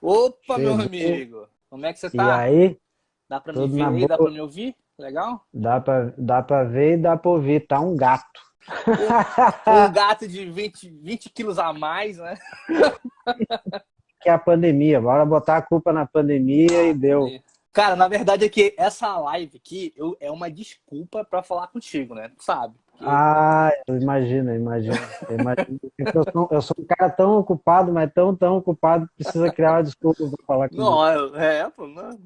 Opa, meu Chegou. amigo! Como é que você E tá? aí, Dá pra me tudo ver na aí? Dá pra boa? me ouvir? Legal? Dá pra ver e dá pra ouvir. Tá um gato. Um, um gato de 20 quilos a mais, né? Que é a pandemia. Bora botar a culpa na pandemia e Ah, deu. cara, na verdade é que essa live aqui é uma desculpa pra falar contigo, né? Tu sabe? Porque, Ah, imagina. Eu sou um cara tão ocupado, mas tão ocupado que precisa criar uma desculpa para falar comigo. não, pô, não.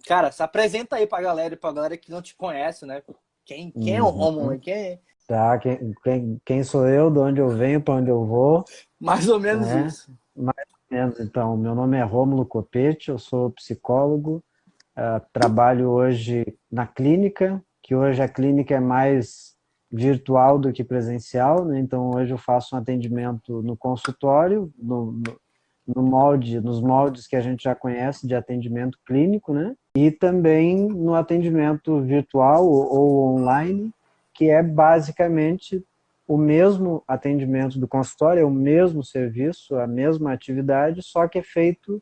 Cara, se apresenta aí pra galera e pra galera que não te conhece, né? Quem é o Romulo? Uhum. Quem é? Tá, quem sou eu, de onde eu venho, para onde eu vou, Mais ou menos né? isso. Mais ou menos. Então, meu nome é Rômulo Copete, eu sou psicólogo. Trabalho hoje na clínica, que hoje a clínica é mais virtual do que presencial, né? Então hoje eu faço um atendimento no consultório, no molde, nos moldes que a gente já conhece de atendimento clínico, né? E também no atendimento virtual ou online, que é basicamente o mesmo atendimento do consultório, é o mesmo serviço, a mesma atividade, só que é feito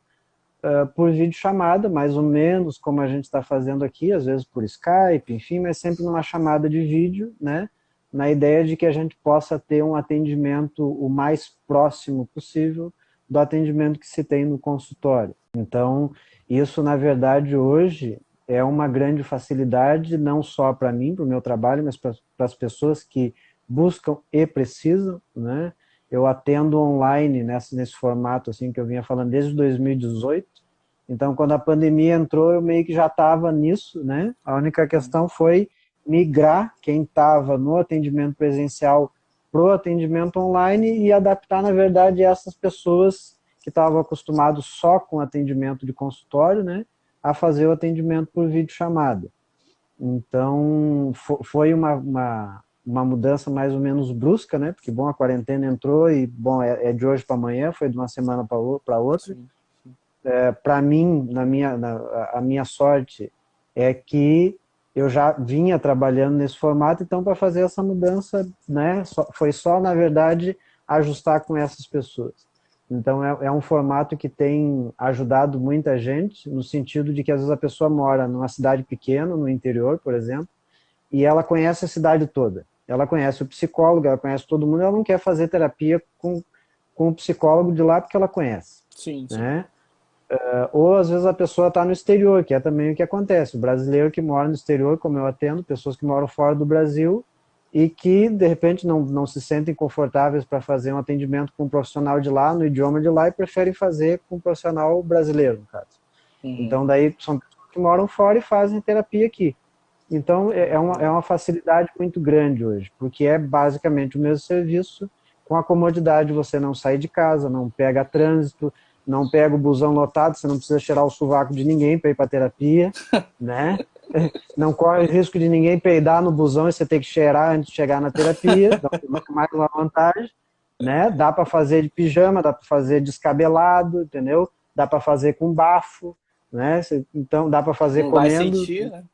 por videochamada, mais ou menos como a gente está fazendo aqui, às vezes por Skype, enfim, mas sempre numa chamada de vídeo, né? Na ideia de que a gente possa ter um atendimento o mais próximo possível do atendimento que se tem no consultório. Então, isso, na verdade, hoje é uma grande facilidade, não só para mim, para o meu trabalho, mas para as pessoas que buscam e precisam, né? Eu atendo online nesse formato assim que eu vinha falando desde 2018. Então, quando a pandemia entrou, eu meio que já estava nisso, né? A única questão foi migrar quem estava no atendimento presencial para o atendimento online e adaptar, na verdade, essas pessoas que estavam acostumados só com atendimento de consultório, né? A fazer o atendimento por videochamada. Então, foi uma mudança mais ou menos brusca, né? Porque, bom, a quarentena entrou e, bom, é de hoje para amanhã, foi de uma semana para outra. Sim. Para mim, a minha sorte é que eu já vinha trabalhando nesse formato, então para fazer essa mudança, né, foi só, na verdade, ajustar com essas pessoas. Então é um formato que tem ajudado muita gente, no sentido de que às vezes a pessoa mora numa cidade pequena, no interior, por exemplo, e ela conhece a cidade toda. Ela conhece o psicólogo, ela conhece todo mundo, ela não quer fazer terapia com o psicólogo de lá porque ela conhece, Sim, sim. né? Ou às vezes a pessoa está no exterior, que é também o que acontece. O brasileiro que mora no exterior, como eu atendo, pessoas que moram fora do Brasil e que de repente não se sentem confortáveis para fazer um atendimento com um profissional de lá, no idioma de lá, e preferem fazer com um profissional brasileiro, no caso. Uhum. Então daí são pessoas que moram fora e fazem terapia aqui. Então é uma facilidade muito grande hoje, porque é basicamente o mesmo serviço, com a comodidade de você não sair de casa, não pega trânsito, não pega o busão lotado, você não precisa cheirar o sovaco de ninguém para ir para terapia, né? Não corre o risco de ninguém peidar no busão e você ter que cheirar antes de chegar na terapia, então mais uma vantagem, né? Dá para fazer de pijama, dá para fazer descabelado, entendeu? Dá para fazer com bafo, né? Então dá para fazer Não vai comendo, sentir, né?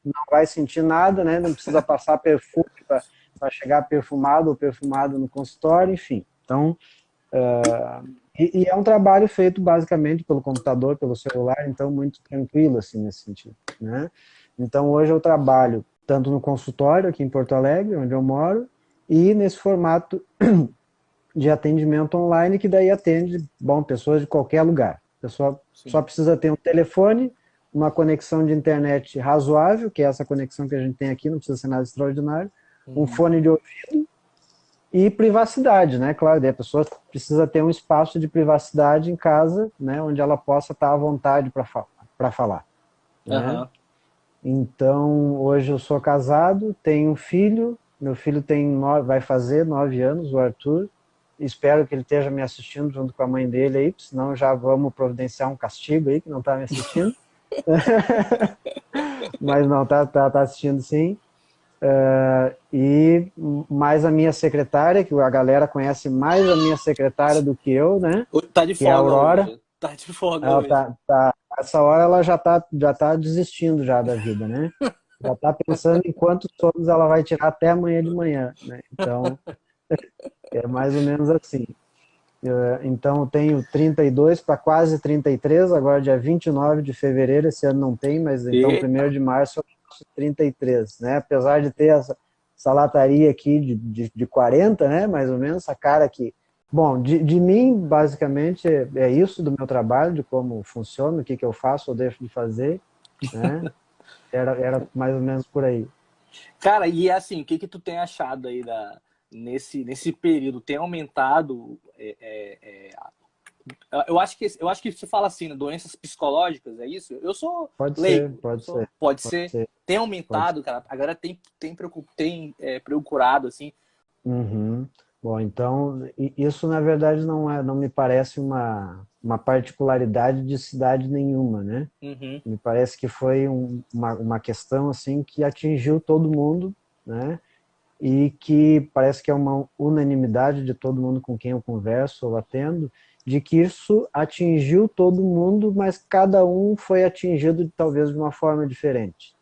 não vai sentir nada, né? Não precisa passar perfume para chegar perfumado ou perfumado no consultório, enfim. Então, e é um trabalho feito basicamente pelo computador, pelo celular, então muito tranquilo assim nesse sentido, né? Então hoje eu trabalho tanto no consultório aqui em Porto Alegre, onde eu moro, e nesse formato de atendimento online que daí atende, bom, pessoas de qualquer lugar. A pessoa só Sim. precisa ter um telefone, uma conexão de internet razoável, que é essa conexão que a gente tem aqui, não precisa ser nada extraordinário, um Uhum. fone de ouvido e privacidade, né? Claro, daí a pessoa precisa ter um espaço de privacidade em casa, né, onde ela possa estar à vontade para falar, né? Aham. Então, hoje eu sou casado, tenho um filho, meu filho vai fazer 9 anos, o Arthur. Espero que ele esteja me assistindo junto com a mãe dele aí, senão já vamos providenciar um castigo aí que não está me assistindo. Mas não, tá assistindo sim. E mais a minha secretária, que a galera conhece mais a minha secretária do que eu, né? Tá de Que é a folga Aurora. hoje. Tá de folga Ela hoje. essa hora ela já tá desistindo já da vida, né? Já está pensando em quantos sonos ela vai tirar até amanhã de manhã, né? Então, é mais ou menos assim. Então, eu tenho 32 para quase 33, agora dia 29 de fevereiro, esse ano não tem, mas então Eita. 1º de março eu faço 33, né? Apesar de ter essa lataria aqui de 40, né? Mais ou menos, essa cara aqui. Bom, de mim, basicamente, é isso do meu trabalho, de como funciona, o que eu faço ou deixo de fazer, né? Era mais ou menos por aí. Cara, e assim, o que que tu tem achado aí nesse período? Tem aumentado? Eu acho que você fala assim, né, doenças psicológicas, é isso? Eu sou Pode ser, leigo, pode ser, pode pode ser. ser, Tem pode aumentado, ser. cara. Agora procurado, assim. Uhum. Bom, então, isso na verdade não me parece uma particularidade de cidade nenhuma, né? Uhum, Me parece que foi uma questão assim que atingiu todo mundo, né? E que parece que é uma unanimidade de todo mundo com quem eu converso ou atendo, de que isso atingiu todo mundo, mas cada um foi atingido talvez de uma forma diferente,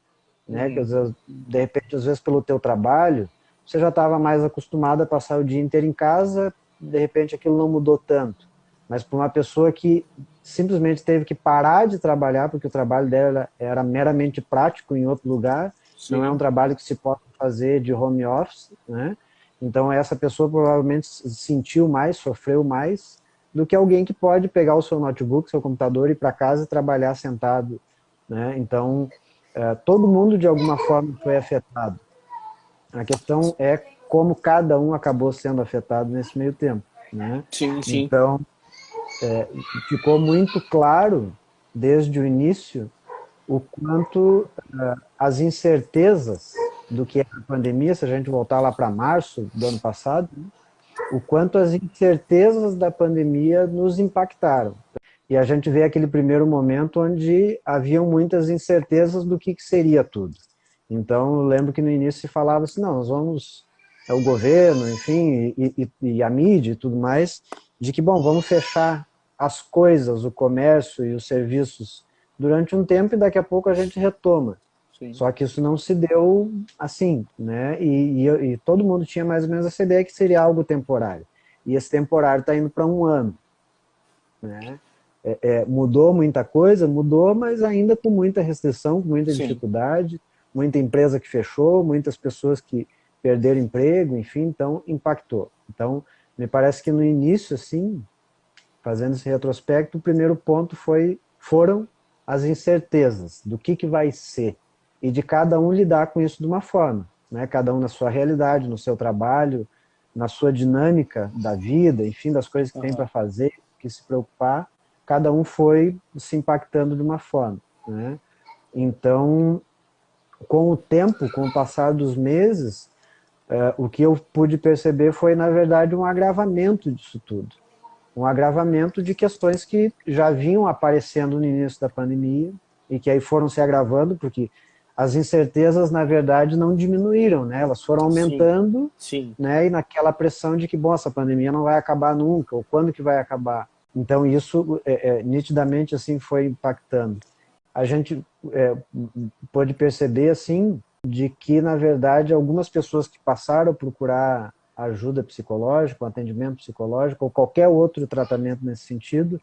né? Que uhum. às vezes, de repente, às vezes pelo teu trabalho, você já estava mais acostumado a passar o dia inteiro em casa, de repente aquilo não mudou tanto. Mas para uma pessoa que simplesmente teve que parar de trabalhar, porque o trabalho dela era meramente prático em outro lugar, não é um Sim, trabalho que se possa fazer de home office, né? Então essa pessoa provavelmente sentiu mais, sofreu mais do que alguém que pode pegar o seu notebook, seu computador, ir para casa e trabalhar sentado, né? Então todo mundo de alguma forma foi afetado. A questão é como cada um acabou sendo afetado nesse meio tempo, né? sim, sim. Então, ficou muito claro desde o início o quanto as incertezas do que é a pandemia, se a gente voltar lá para março do ano passado, né? O quanto as incertezas da pandemia nos impactaram. E a gente vê aquele primeiro momento onde haviam muitas incertezas do que seria tudo. Então, eu lembro que no início se falava assim, não, nós vamos, é o governo, enfim, e a mídia e tudo mais, de que, bom, vamos fechar as coisas, o comércio e os serviços durante um tempo e daqui a pouco a gente retoma. Sim. Só que isso não se deu assim, né? E todo mundo tinha mais ou menos essa ideia que seria algo temporário. E esse temporário está indo para um ano, né? Mudou muita coisa, mudou, mas ainda com muita restrição, com muita Sim. dificuldade, muita empresa que fechou, muitas pessoas que perderam emprego, enfim, então impactou. Então, me parece que no início, assim, fazendo esse retrospecto, o primeiro ponto foram as incertezas do que vai ser e de cada um lidar com isso de uma forma, né? Cada um na sua realidade, no seu trabalho, na sua dinâmica da vida, enfim, das coisas que tem para Aham. fazer, que se preocupar, cada um foi se impactando de uma forma, né? Então, com o tempo, com o passar dos meses, o que eu pude perceber foi, na verdade, um agravamento disso tudo, um agravamento de questões que já vinham aparecendo no início da pandemia e que aí foram se agravando, porque as incertezas, na verdade, não diminuíram, né? Elas foram Sim, aumentando, sim. né? E naquela pressão de que, bom, essa pandemia não vai acabar nunca, ou quando que vai acabar? Então, isso nitidamente assim foi impactando. A gente pôde perceber, assim, de que, na verdade, algumas pessoas que passaram a procurar ajuda psicológica, um atendimento psicológico ou qualquer outro tratamento nesse sentido,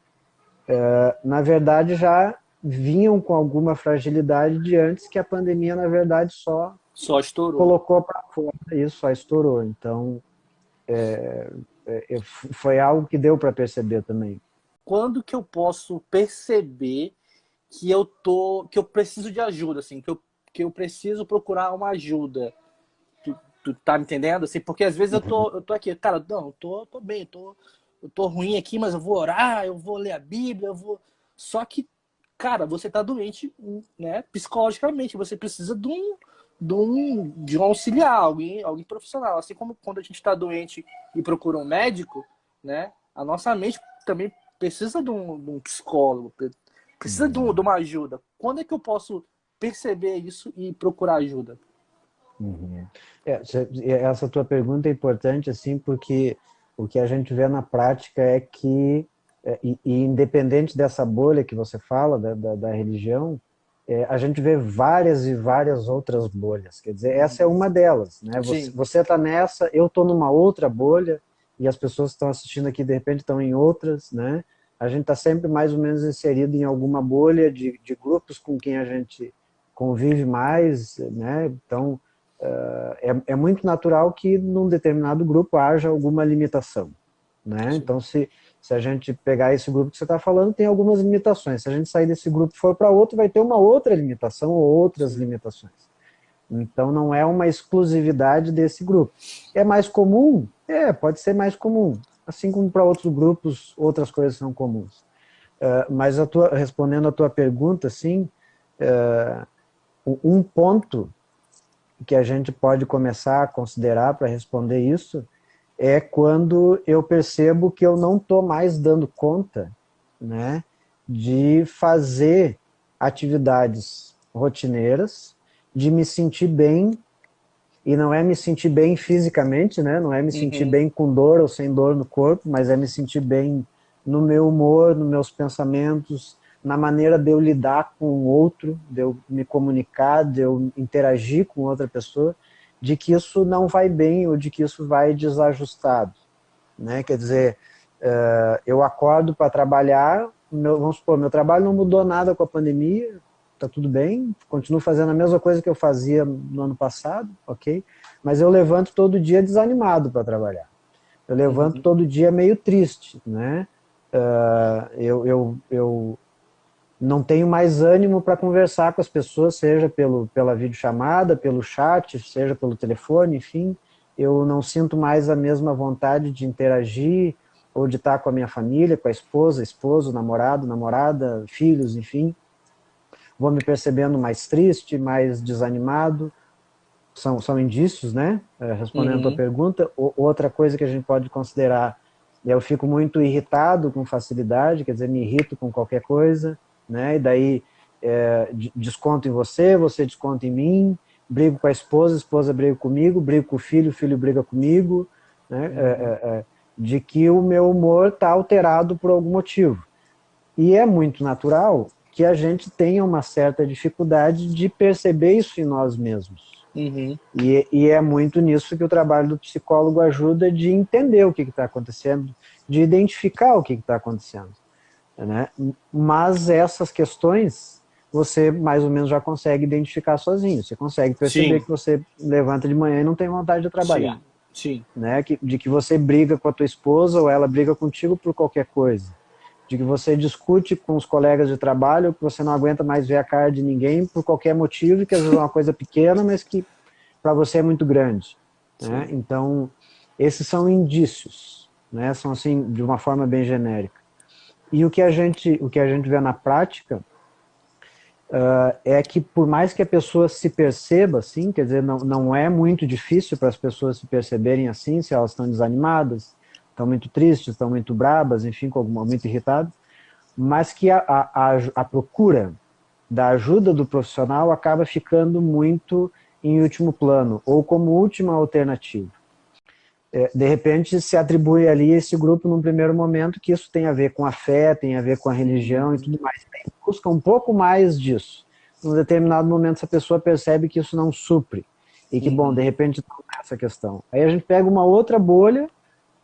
na verdade já vinham com alguma fragilidade de antes que a pandemia, na verdade, só Só estourou. colocou para fora isso, só estourou. Então, foi algo que deu para perceber também. Quando que eu posso perceber que eu preciso de ajuda, assim, que eu preciso procurar uma ajuda? Tu tá me entendendo? Assim, porque às vezes eu tô aqui, cara, não, eu tô bem, eu tô ruim aqui, mas eu vou orar, eu vou ler a Bíblia, eu vou. Só que, cara, você tá doente, né, psicologicamente, você precisa de um auxiliar, alguém profissional. Assim como quando a gente tá doente e procura um médico, né, a nossa mente também precisa de um psicólogo, precisa de uma ajuda. Quando é que eu posso perceber isso e procurar ajuda? Uhum. Essa tua pergunta é importante, assim, porque o que a gente vê na prática é que, e independente dessa bolha que você fala, da religião, a gente vê várias e várias outras bolhas. Quer dizer, essa é uma delas, né? Sim, Você está nessa, eu estou numa outra bolha, e as pessoas que estão assistindo aqui, de repente, estão em outras, né? A gente está sempre mais ou menos inserido em alguma bolha de grupos com quem a gente convive mais, né? Então, é muito natural que num determinado grupo haja alguma limitação, né? Então, se a gente pegar esse grupo que você está falando, tem algumas limitações. Se a gente sair desse grupo e for para outro, vai ter uma outra limitação ou outras limitações. Então, não é uma exclusividade desse grupo. É mais comum? Pode ser mais comum. Assim como para outros grupos, outras coisas são comuns. Mas respondendo a tua pergunta, assim, um ponto que a gente pode começar a considerar para responder isso é quando eu percebo que eu não estou mais dando conta, né, de fazer atividades rotineiras, de me sentir bem, e não é me sentir bem fisicamente, né, não é me sentir bem com dor ou sem dor no corpo, mas é me sentir bem no meu humor, nos meus pensamentos, na maneira de eu lidar com o outro, de eu me comunicar, de eu interagir com outra pessoa, de que isso não vai bem ou de que isso vai desajustado, né? Quer dizer, eu acordo para trabalhar, vamos supor, meu trabalho não mudou nada com a pandemia, tá tudo bem, continuo fazendo a mesma coisa que eu fazia no ano passado, ok? Mas eu levanto todo dia desanimado para trabalhar. Eu levanto todo dia meio triste, né? Eu não tenho mais ânimo para conversar com as pessoas, seja pela videochamada, pelo chat, seja pelo telefone, enfim. Eu não sinto mais a mesma vontade de interagir ou de estar com a minha família, com a esposa, esposo, namorado, namorada, filhos, enfim. Vou me percebendo mais triste, mais desanimado. São indícios, né? Respondendo a tua pergunta. Outra coisa que a gente pode considerar, eu fico muito irritado com facilidade, quer dizer, me irrito com qualquer coisa, né? E daí desconto em você, você desconta em mim, brigo com a esposa briga comigo, brigo com o filho briga comigo, né? De que o meu humor está alterado por algum motivo. E é muito natural que a gente tenha uma certa dificuldade de perceber isso em nós mesmos. E é muito nisso que o trabalho do psicólogo ajuda, de entender o que está acontecendo, de identificar o que está acontecendo, né? Mas essas questões você mais ou menos já consegue identificar sozinho. Você consegue perceber que você levanta de manhã e não tem vontade de trabalhar. Sim. Né? De que você briga com a tua esposa ou ela briga contigo por qualquer coisa. De que você discute com os colegas de trabalho, que você não aguenta mais ver a cara de ninguém por qualquer motivo, que às vezes é uma coisa pequena, mas que para você é muito grande. Né? Então, esses são indícios, né? São assim, de uma forma bem genérica. E o que a gente vê na prática é que, por mais que a pessoa se perceba assim, quer dizer, não é muito difícil para as pessoas se perceberem assim, se elas estão desanimadas, estão muito tristes, estão muito brabas, enfim, muito irritadas, mas que a procura da ajuda do profissional acaba ficando muito em último plano, ou como última alternativa. De repente se atribui ali esse grupo num primeiro momento que isso tem a ver com a fé, tem a ver com a religião e tudo mais. Busca um pouco mais disso. Num determinado momento essa pessoa percebe que isso não supre e que, bom, de repente não é essa questão. Aí a gente pega uma outra bolha,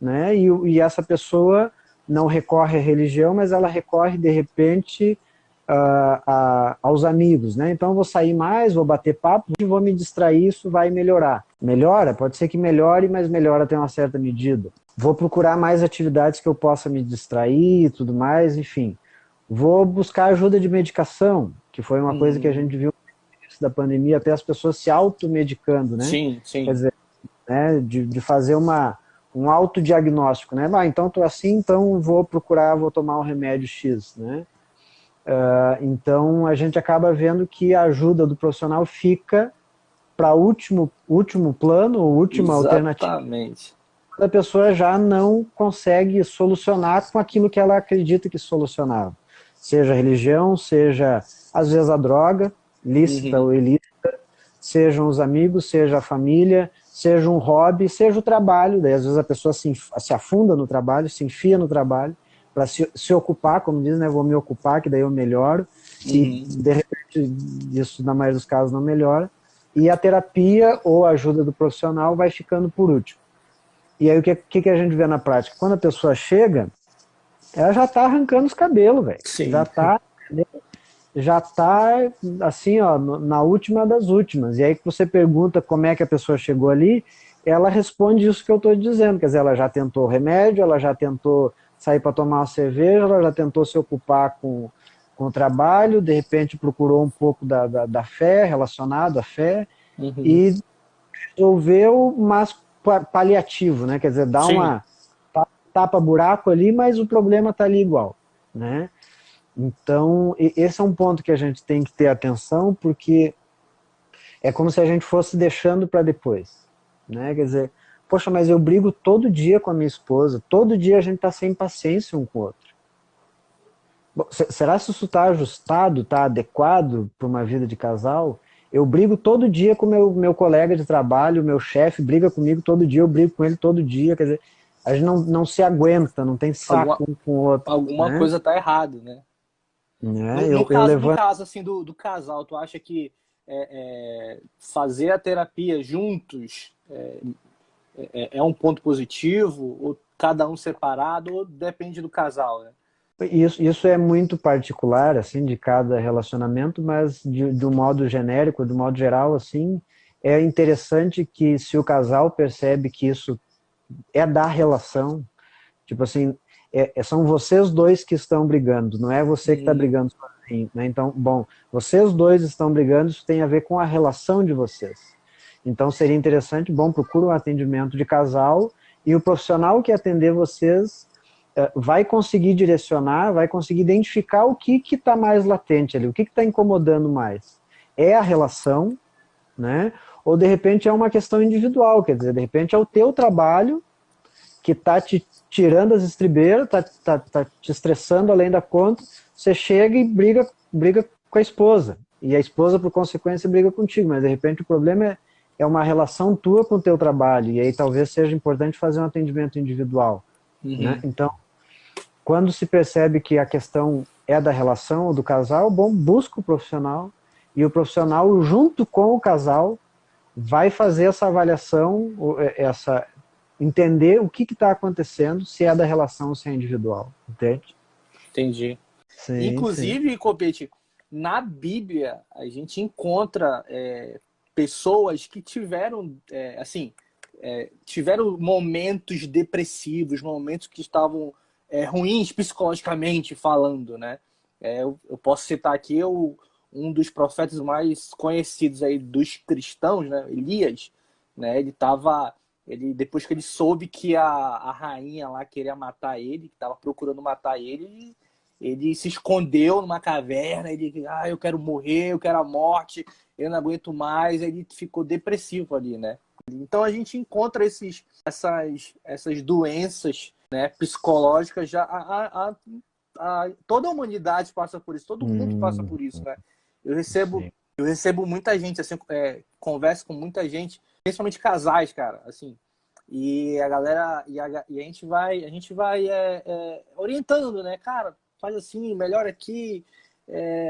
né, e essa pessoa não recorre à religião, mas ela recorre de repente aos amigos, né? Então eu vou sair mais, vou bater papo, vou me distrair, isso vai melhorar. Melhora? Pode ser que melhore, mas melhora até uma certa medida. Vou procurar mais atividades que eu possa me distrair e tudo mais, enfim. Vou buscar ajuda de medicação, que foi uma coisa que a gente viu no início da pandemia, até as pessoas se automedicando, né? Sim. Quer dizer, né, de fazer um autodiagnóstico, né? Então estou assim, então vou tomar um remédio X, né? Então a gente acaba vendo que a ajuda do profissional fica para último plano, ou última alternativa. A pessoa já não consegue solucionar com aquilo que ela acredita que solucionava. Seja a religião, seja às vezes a droga, lícita ou ilícita, sejam os amigos, seja a família, seja um hobby, seja o trabalho. Daí às vezes a pessoa se afunda no trabalho, se enfia no trabalho, para se ocupar, como diz, né? Vou me ocupar, que daí eu melhoro. E de repente isso na maioria dos casos não melhora. E a terapia ou a ajuda do profissional vai ficando por último. E aí o que a gente vê na prática? Quando a pessoa chega, ela já está arrancando os cabelos, velho. Sim. Já tá assim, ó, na última das últimas. E aí que você pergunta como é que a pessoa chegou ali, ela responde isso que eu estou dizendo. Quer dizer, ela já tentou remédio, ela já tentou sair para tomar uma cerveja, ela já tentou se ocupar com o trabalho, de repente procurou um pouco da fé, relacionado à fé, Uhum. e resolveu, mas paliativo, né? Quer dizer, dá Sim. uma tapa-buraco ali, mas o problema está ali igual, né? Então, esse é um ponto que a gente tem que ter atenção, porque é como se a gente fosse deixando para depois, né? Quer dizer, poxa, mas eu brigo todo dia com a minha esposa, todo dia a gente está sem paciência um com o outro. Bom, será que isso está ajustado, está adequado para uma vida de casal? Eu brigo todo dia com o meu colega de trabalho, meu chefe briga comigo todo dia, eu brigo com ele todo dia, quer dizer, a gente não se aguenta, não tem Alguma, saco um com o outro, alguma né? coisa tá errada, né? Né? No Levanto. caso assim do casal, tu acha que fazer a terapia juntos é um ponto positivo, ou cada um separado, ou depende do casal, né? Isso é muito particular, assim, de cada relacionamento, mas de um modo genérico, de um modo geral, assim, é interessante que se o casal percebe que isso é da relação, tipo assim, são vocês dois que estão brigando, não é você que está Uhum. brigando sozinho, né? Então, bom, vocês dois estão brigando, isso tem a ver com a relação de vocês. Então seria interessante, bom, procura um atendimento de casal e o profissional que atender vocês vai conseguir direcionar, vai conseguir identificar o que está mais latente ali, o que está incomodando mais. É a relação, né? Ou de repente é uma questão individual, quer dizer, de repente é o teu trabalho que está te tirando as estribeiras, tá te estressando além da conta, você chega e briga com a esposa. E a esposa, por consequência, briga contigo, mas de repente o problema é uma relação tua com o teu trabalho, e aí talvez seja importante fazer um atendimento individual. Né? Uhum. Então, quando se percebe que a questão é da relação ou do casal, bom, busca o profissional, e o profissional, junto com o casal, vai fazer essa avaliação, entender o que está acontecendo, se é da relação ou se é individual, entende? Entendi. Sim, sim. Inclusive, Copete, na Bíblia a gente encontra pessoas que tiveram, tiveram momentos depressivos, momentos que estavam ruins psicologicamente falando, né? Eu posso citar aqui um dos profetas mais conhecidos aí dos cristãos, né? Elias, né? Depois que ele soube que a rainha lá queria matar ele, que estava procurando matar ele se escondeu numa caverna, eu quero morrer, eu quero a morte, eu não aguento mais, ele ficou depressivo ali, né? Então a gente encontra essas doenças, né, psicológicas, toda a humanidade passa por isso, todo mundo passa por isso, né? Eu recebo, Sim. eu recebo muita gente, assim, converso com muita gente, principalmente casais, cara, assim, e a galera, e a gente vai orientando, né, cara, faz assim, melhor aqui,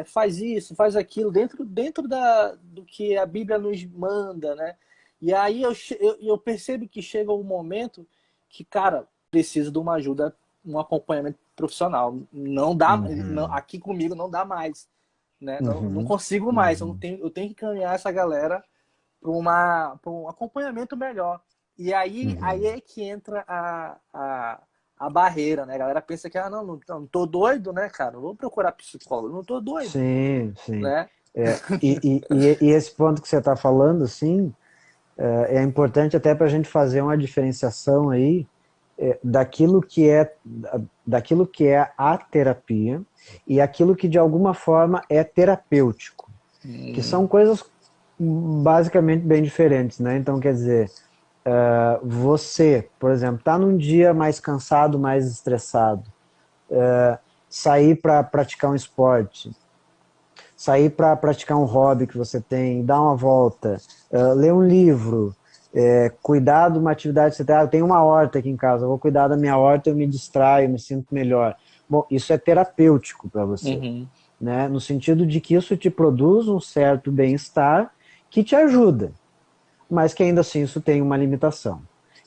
faz isso, faz aquilo, dentro do que a Bíblia nos manda, né? E aí eu percebo que chega um momento que, cara, precisa de uma ajuda, um acompanhamento profissional. Não dá, não, Uhum. aqui comigo não dá mais, né? Não Uhum. consigo mais. Uhum. Eu tenho que caminhar essa galera para um acompanhamento melhor. E aí Uhum. é que entra a barreira, né? A galera pensa que, não tô doido, né, cara? Não vou procurar psicólogo, não tô doido, Sim, sim. né? E esse ponto que você está falando, assim, é importante até para a gente fazer uma diferenciação aí daquilo que é a terapia e aquilo que de alguma forma é terapêutico, que são coisas basicamente bem diferentes, né? Então, quer dizer, você, por exemplo, está num dia mais cansado, mais estressado, sair para praticar um esporte, sair para praticar um hobby que você tem, dar uma volta, ler um livro, cuidar de uma atividade que você tem. Eu tenho uma horta aqui em casa, eu vou cuidar da minha horta, eu me distraio, me sinto melhor. Bom, isso é terapêutico para você, Uhum. né? No sentido de que isso te produz um certo bem-estar que te ajuda, mas que ainda assim isso tem uma limitação.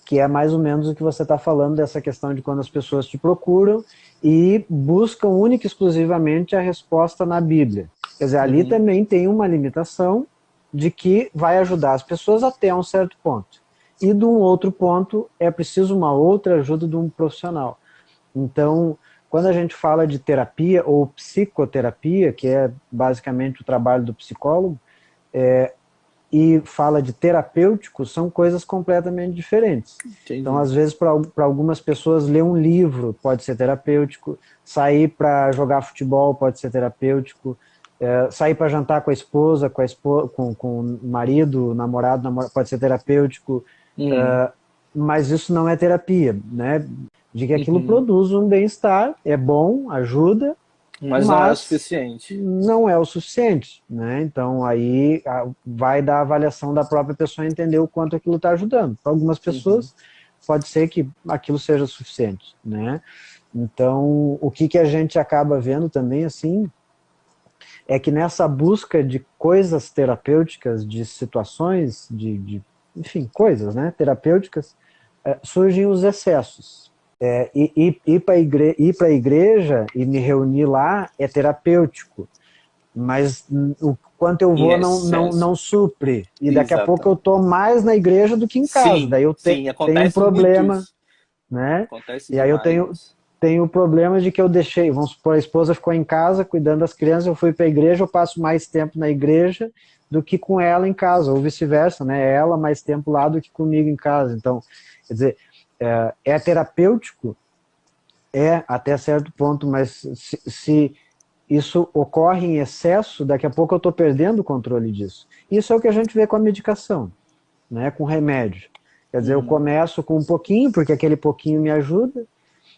que é mais ou menos o que você está falando, dessa questão de quando as pessoas te procuram e buscam única e exclusivamente a resposta na Bíblia. Quer dizer, ali também tem uma limitação de que vai ajudar as pessoas até um certo ponto. E de um outro ponto, é preciso uma outra ajuda de um profissional. Então, quando a gente fala de terapia ou psicoterapia, que é basicamente o trabalho do psicólogo, e fala de terapêutico, são coisas completamente diferentes. Entendi. Então, às vezes, para algumas pessoas, ler um livro pode ser terapêutico, sair para jogar futebol pode ser terapêutico, sair para jantar com a esposa, com o marido, namorado, pode ser terapêutico, mas isso não é terapia, né? De que aquilo produz um bem-estar, é bom, ajuda, mas não é o suficiente. Não é o suficiente, né? Então aí vai da avaliação da própria pessoa entender o quanto aquilo está ajudando. Para algumas pessoas pode ser que aquilo seja suficiente, né? Então o que a gente acaba vendo também assim é que nessa busca de coisas terapêuticas, de situações, enfim, coisas, né, terapêuticas, surgem os excessos. Ir para a igreja e me reunir lá é terapêutico, mas o quanto eu vou não supre. E daqui a pouco eu estou mais na igreja do que em casa. Daí eu tenho um problema, né? Acontece e aí eu tenho o problema de que eu deixei, vamos supor, a esposa ficou em casa cuidando das crianças, eu fui para a igreja, eu passo mais tempo na igreja do que com ela em casa, ou vice-versa, né? Ela mais tempo lá do que comigo em casa. Então, quer dizer, é terapêutico, até certo ponto, mas se isso ocorre em excesso, daqui a pouco eu estou perdendo o controle disso. Isso é o que a gente vê com a medicação, né, com remédio. Quer dizer, eu começo com um pouquinho, porque aquele pouquinho me ajuda,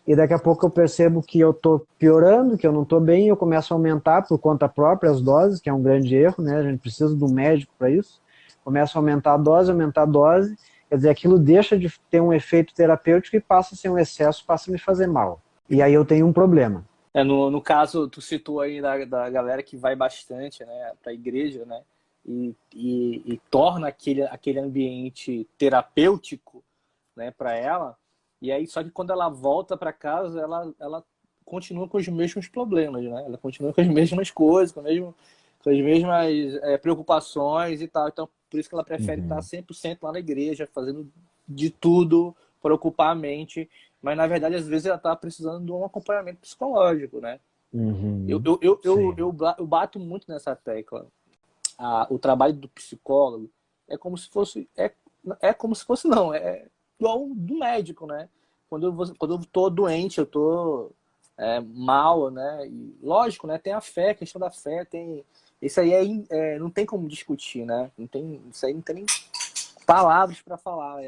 e daqui a pouco eu percebo que eu estou piorando, que eu não estou bem, eu começo a aumentar por conta própria as doses, que é um grande erro, né? A gente precisa de um médico para isso. Começo a aumentar a dose, quer dizer, aquilo deixa de ter um efeito terapêutico e passa a ser um excesso, passa a me fazer mal. E aí eu tenho um problema. No caso, tu citou aí da galera que vai bastante, né, para a igreja, né, e torna aquele ambiente terapêutico, né, para ela. E aí, só que quando ela volta para casa, ela continua com os mesmos problemas, né? Ela continua com as mesmas coisas, com as mesmas preocupações e tal. Então, por isso que ela prefere estar 100% lá na igreja, fazendo de tudo para ocupar a mente. Mas, na verdade, às vezes ela está precisando de um acompanhamento psicológico, né? Eu bato muito nessa tecla. O trabalho do psicólogo é como se fosse... como se fosse, não. É igual do médico, né? Quando eu tô doente, eu tô mal, né? E, lógico, né? Tem a fé, a questão da fé, tem... Isso aí não tem como discutir, né? Isso aí não tem nem palavras para falar.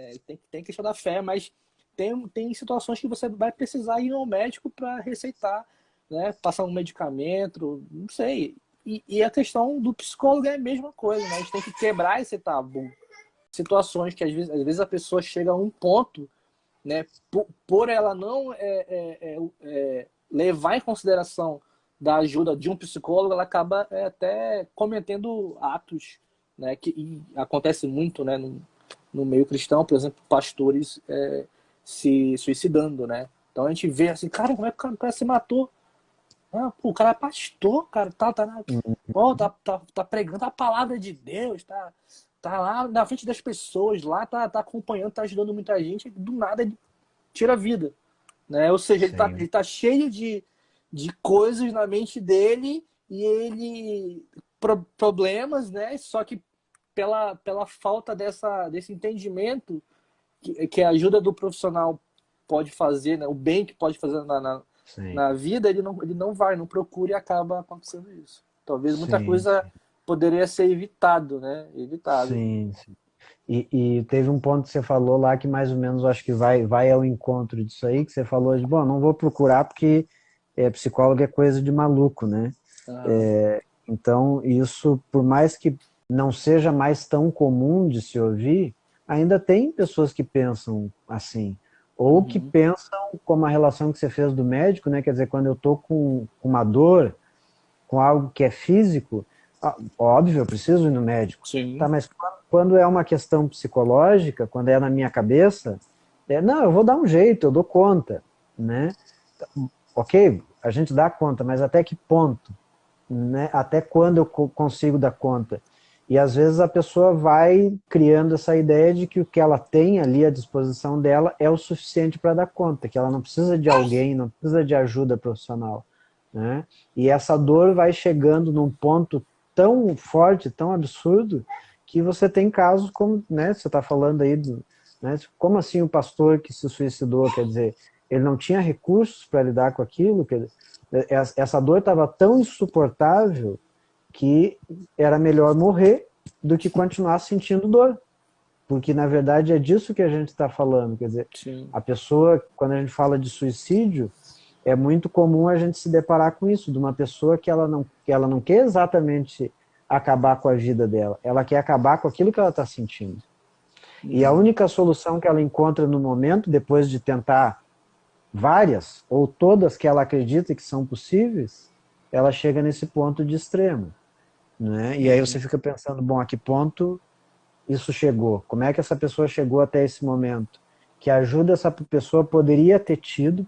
Tem questão da fé, mas tem situações que você vai precisar ir ao médico para receitar, né? Passar um medicamento, não sei. E a questão do psicólogo é a mesma coisa, né? A gente tem que quebrar esse tabu. Situações que às vezes a pessoa chega a um ponto, né, por ela não levar em consideração da ajuda de um psicólogo, ela acaba até cometendo atos, né, que acontece muito, né, no meio cristão, por exemplo, pastores se suicidando, né? Então a gente vê assim, cara, como é que o cara se matou? O cara é pastor, cara, tá pregando a palavra de Deus, tá lá na frente das pessoas, lá tá acompanhando, tá ajudando muita gente, do nada ele tira a vida, né? Ou seja, ele tá cheio de coisas na mente dele e ele problemas, né? Só que pela falta desse entendimento que a ajuda do profissional pode fazer, né? O bem que pode fazer na vida, ele não procura e acaba acontecendo isso. Talvez muita coisa poderia ser evitado, né? Sim. E teve um ponto que você falou lá que mais ou menos acho que vai ao encontro disso aí, que você falou de, bom, não vou procurar porque psicólogo é coisa de maluco, né? Então, isso, por mais que não seja mais tão comum de se ouvir, ainda tem pessoas que pensam assim, ou que pensam como a relação que você fez do médico, né? Quer dizer, quando eu tô com uma dor, com algo que é físico, óbvio, eu preciso ir no médico. Sim. Tá, mas quando é uma questão psicológica, quando é na minha cabeça, Não, eu vou dar um jeito, eu dou conta, né? Ok, a gente dá conta, mas até que ponto? Né? Até quando eu consigo dar conta? E às vezes a pessoa vai criando essa ideia de que o que ela tem ali à disposição dela é o suficiente para dar conta, que ela não precisa de alguém, não precisa de ajuda profissional, né? E essa dor vai chegando num ponto tão forte, tão absurdo, que você tem casos como, né, você está falando aí, né, como assim o pastor que se suicidou, quer dizer, ele não tinha recursos para lidar com aquilo, essa dor estava tão insuportável que era melhor morrer do que continuar sentindo dor. Porque, na verdade, é disso que a gente está falando. Quer dizer, Sim. a pessoa, quando a gente fala de suicídio, é muito comum a gente se deparar com isso, de uma pessoa que ela não quer exatamente acabar com a vida dela, ela quer acabar com aquilo que ela está sentindo. E a única solução que ela encontra no momento, depois de tentar várias, ou todas que ela acredita que são possíveis, ela chega nesse ponto de extremo. Né? E aí você fica pensando, bom, a que ponto isso chegou? Como é que essa pessoa chegou até esse momento? Que ajuda essa pessoa poderia ter tido,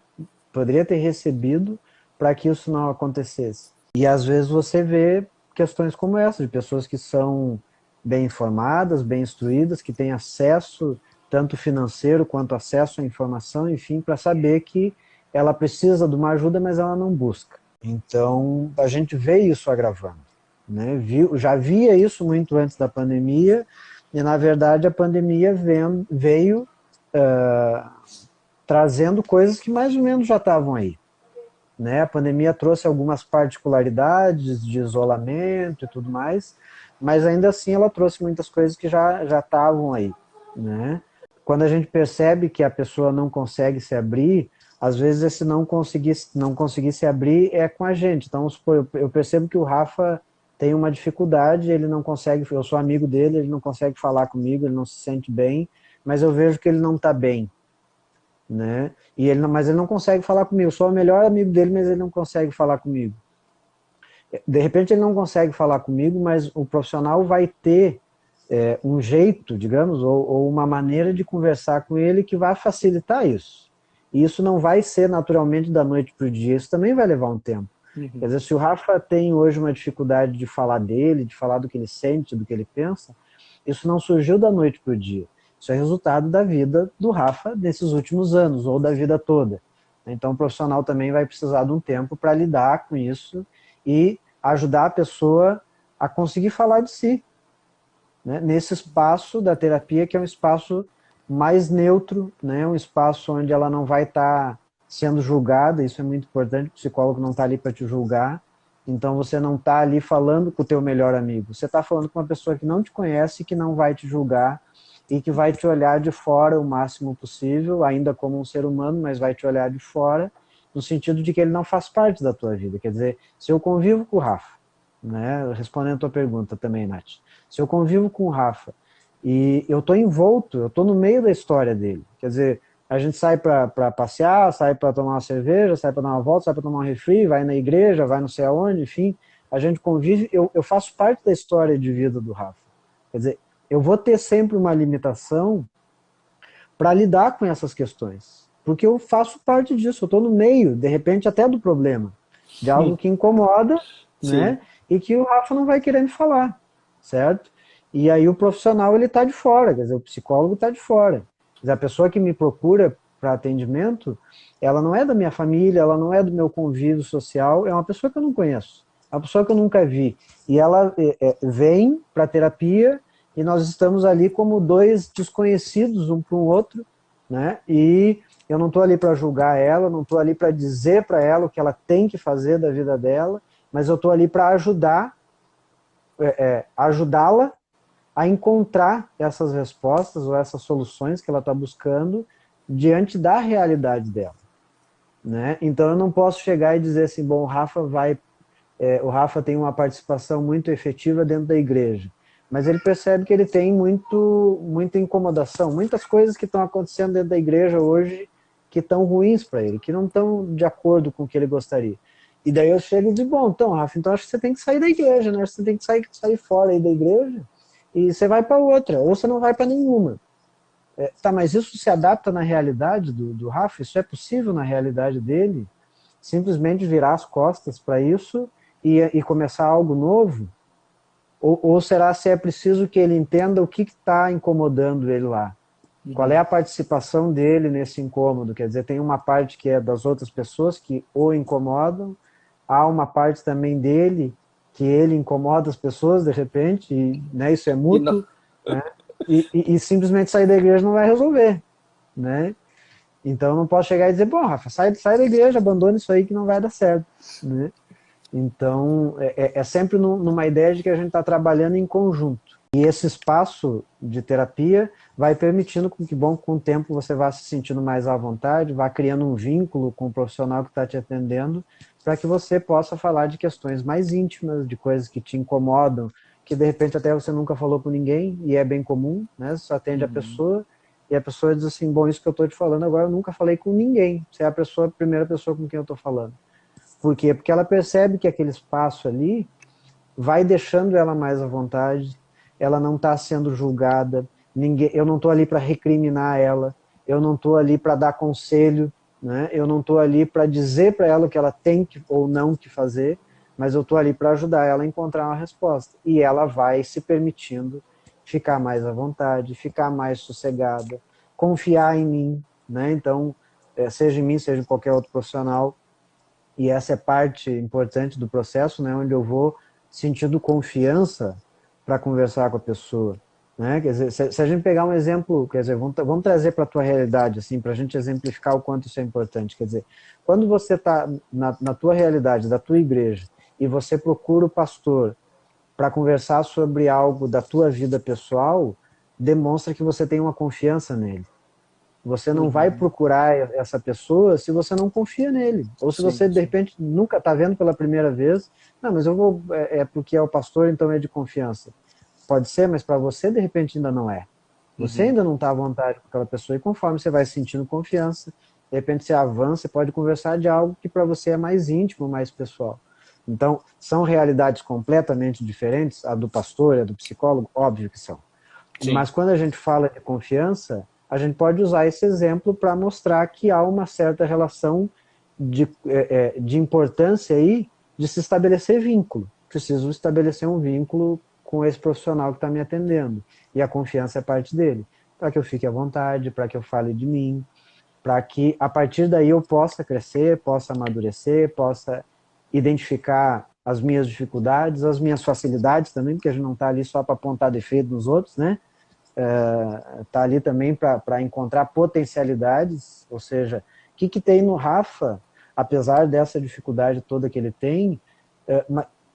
poderia ter recebido para que isso não acontecesse? E às vezes você vê questões como essa, de pessoas que são bem informadas, bem instruídas, que têm acesso tanto financeiro quanto acesso à informação, enfim, para saber que ela precisa de uma ajuda, mas ela não busca. Então, a gente vê isso agravando. Né? Já via isso muito antes da pandemia, e na verdade a pandemia veio trazendo coisas que mais ou menos já estavam aí. Né? A pandemia trouxe algumas particularidades de isolamento e tudo mais, mas ainda assim ela trouxe muitas coisas que já estavam aí. Né? Quando a gente percebe que a pessoa não consegue se abrir, às vezes esse não conseguir se abrir é com a gente. Então, eu percebo que o Rafa tem uma dificuldade, ele não consegue, eu sou amigo dele, ele não consegue falar comigo, ele não se sente bem, mas eu vejo que ele não está bem. Né? Mas ele não consegue falar comigo, eu sou o melhor amigo dele, mas ele não consegue falar comigo. De repente ele não consegue falar comigo, mas o profissional vai ter um jeito, digamos, ou uma maneira de conversar com ele que vai facilitar isso. E isso não vai ser naturalmente da noite para o dia, isso também vai levar um tempo. Quer dizer, se o Rafa tem hoje uma dificuldade de falar dele, de falar do que ele sente, do que ele pensa, isso não surgiu da noite para o dia. Isso é resultado da vida do Rafa nesses últimos anos, ou da vida toda. Então o profissional também vai precisar de um tempo para lidar com isso e ajudar a pessoa a conseguir falar de si. Né? Nesse espaço da terapia, que é um espaço mais neutro, né? Um espaço onde ela não vai estar sendo julgada, isso é muito importante, o psicólogo não está ali para te julgar, então você não está ali falando com o teu melhor amigo, você está falando com uma pessoa que não te conhece, que não vai te julgar e que vai te olhar de fora o máximo possível, ainda como um ser humano, mas vai te olhar de fora, no sentido de que ele não faz parte da tua vida. Quer dizer, se eu convivo com o Rafa, né, respondendo a tua pergunta também, Nath, se eu convivo com o Rafa e eu estou envolto, eu estou no meio da história dele, quer dizer, a gente sai para passear, sai para tomar uma cerveja, sai para dar uma volta, sai para tomar um refri, vai na igreja, vai não sei aonde, enfim, a gente convive, eu faço parte da história de vida do Rafa. Quer dizer, eu vou ter sempre uma limitação para lidar com essas questões, porque eu faço parte disso, eu estou no meio, de repente até do problema, de algo que incomoda, Sim. né, e que o Rafa não vai querer me falar, certo? E aí o profissional ele está de fora, quer dizer, o psicólogo está de fora. Quer dizer, a pessoa que me procura para atendimento, ela não é da minha família, ela não é do meu convívio social, é uma pessoa que eu não conheço, é uma pessoa que eu nunca vi. E ela vem para a terapia e nós estamos ali como dois desconhecidos um para o outro, né? E eu não estou ali para julgar ela, não estou ali para dizer para ela o que ela tem que fazer da vida dela, mas eu estou ali para ajudá-la a encontrar essas respostas ou essas soluções que ela está buscando diante da realidade dela. Né? Então eu não posso chegar e dizer assim, bom, o Rafa tem uma participação muito efetiva dentro da igreja, mas ele percebe que ele tem muita incomodação, muitas coisas que estão acontecendo dentro da igreja hoje que estão ruins para ele, que não estão de acordo com o que ele gostaria. E daí eu chego e digo, bom, então, Rafa, então acho que você tem que sair da igreja, né? Você tem que sair fora aí da igreja e você vai para outra, ou você não vai para nenhuma. Tá, mas isso se adapta na realidade do Rafa? Isso é possível na realidade dele? Simplesmente virar as costas para isso e começar algo novo? Ou será se é preciso que ele entenda o que está incomodando ele lá? Qual é Uhum. a participação dele nesse incômodo? Quer dizer, tem uma parte que é das outras pessoas que o incomodam, há uma parte também dele que ele incomoda as pessoas de repente, e, né, isso é E não, mútuo, né? E simplesmente sair da igreja não vai resolver, né? Então eu não posso chegar e dizer, bom, Rafa, sai da igreja, abandona isso aí que não vai dar certo, né? Então é sempre numa ideia de que a gente está trabalhando em conjunto. E esse espaço de terapia vai permitindo que, bom, com o tempo você vá se sentindo mais à vontade, vá criando um vínculo com o profissional que está te atendendo, para que você possa falar de questões mais íntimas, de coisas que te incomodam, que de repente até você nunca falou com ninguém, e é bem comum, né? Você atende a Uhum. pessoa, e a pessoa diz assim, bom, isso que eu estou te falando agora eu nunca falei com ninguém, você é a primeira pessoa com quem eu estou falando. Por quê? Porque ela percebe que aquele espaço ali vai deixando ela mais à vontade, ela não está sendo julgada, eu não estou ali para recriminar ela, eu não estou ali para dar conselho, né? Eu não estou ali para dizer para ela o que ela tem que, ou não que fazer, mas eu estou ali para ajudar ela a encontrar uma resposta. E ela vai se permitindo ficar mais à vontade, ficar mais sossegada, confiar em mim, né? Então, seja em mim, seja em qualquer outro profissional, e essa é parte importante do processo, né, onde eu vou sentindo confiança para conversar com a pessoa, né? Quer dizer, se a gente pegar um exemplo, quer dizer, vamos trazer para a tua realidade, assim, para a gente exemplificar o quanto isso é importante. Quer dizer, quando você está na tua realidade, da tua igreja, e você procura o pastor para conversar sobre algo da tua vida pessoal, demonstra que você tem uma confiança nele. Você não vai Uhum. procurar essa pessoa se você não confia nele. Ou se Sim, você, de sim. repente, nunca está vendo pela primeira vez. Não, mas eu vou. É porque é o pastor, então é de confiança. Pode ser, mas para você, de repente, ainda não é. Você Uhum. ainda não está à vontade com aquela pessoa. E conforme você vai sentindo confiança, de repente você avança, você pode conversar de algo que para você é mais íntimo, mais pessoal. Então, são realidades completamente diferentes, a do pastor e a do psicólogo? Óbvio que são. Sim. Mas quando a gente fala de confiança, a gente pode usar esse exemplo para mostrar que há uma certa relação de importância aí de se estabelecer vínculo. Preciso estabelecer um vínculo com esse profissional que está me atendendo. E a confiança é parte dele. Para que eu fique à vontade, para que eu fale de mim, para que a partir daí eu possa crescer, possa amadurecer, possa identificar as minhas dificuldades, as minhas facilidades também, porque a gente não está ali só para apontar defeito nos outros, né? Está ali também para encontrar potencialidades, ou seja, o que tem no Rafa, apesar dessa dificuldade toda que ele tem,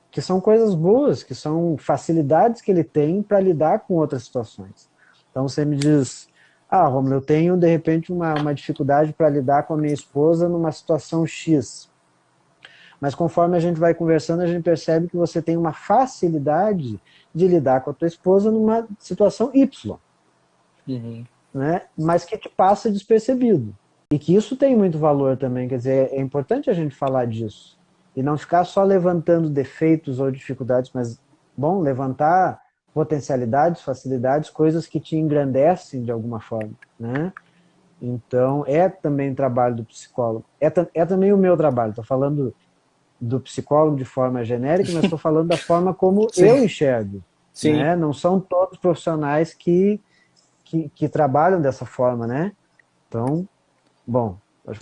que são coisas boas, que são facilidades que ele tem para lidar com outras situações. Então você me diz, Romulo, eu tenho de repente uma dificuldade para lidar com a minha esposa numa situação X. Mas conforme a gente vai conversando, a gente percebe que você tem uma facilidade de lidar com a tua esposa numa situação Y, Uhum. né? Mas que te passa despercebido. E que isso tem muito valor também, quer dizer, é importante a gente falar disso. E não ficar só levantando defeitos ou dificuldades, mas, bom, levantar potencialidades, facilidades, coisas que te engrandecem de alguma forma, né? Então, é também trabalho do psicólogo. É também o meu trabalho. Estou falando do psicólogo de forma genérica, mas estou falando da forma como Sim, eu enxergo, sim. né? Não são todos profissionais que trabalham dessa forma, né? Então, bom,